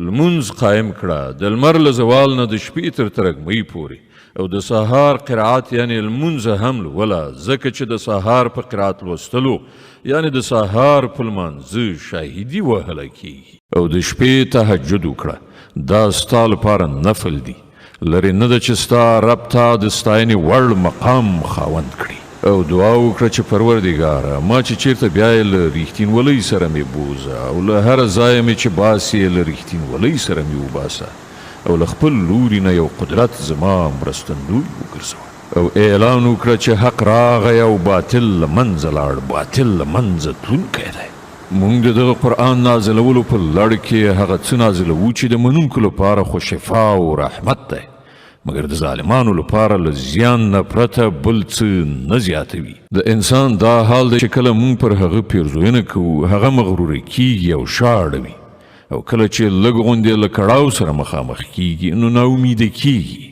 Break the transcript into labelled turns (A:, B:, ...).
A: لمونځ قایم کړه د لمر له زوال نه د شپې تر ترږمۍ پورې او د سهار قرائت یعنی لمونځ هم لوله ځکه چې د سهار په قرائت لوستلو یعنی د سهار په لمانځه شاهدي وهلی کیږي او د شپې تهجد وکړه دا ستا لپاره نفل دی لرې نه ده چې ستا رب ته د ستاینې وړ مقام خاوند کړي او دعا وکړه چې پروردګاره ما چې چیرته بیایې له ریښتینولۍ سره مې بوزه او له هره ځایه مې چې باسې له ریښتینولۍ سره مې وباسه او له خپل لوري نه یو قدرت زما مرستندوی وګرځوه او اعلان وکړه چې حق راغی او باطل له منځه لاړ باطل له منځه تلونکی دی موږ د دغه قرآن نازلولو په لړ کې هغه څه نازلوو چې د منونکو لپاره خو شفا او رحمت دی مګر د ظالمانو لپاره له زیان نه پرته بل څه نه زیاتوي د انسان دا حال دی چې کله موږ پر هغه پیرزوینه کوو هغه مغروره کیږي او شاړوي او کله چې لږ غوندې له کړاو سره مخامخ کیږي نو ناامیده کیږي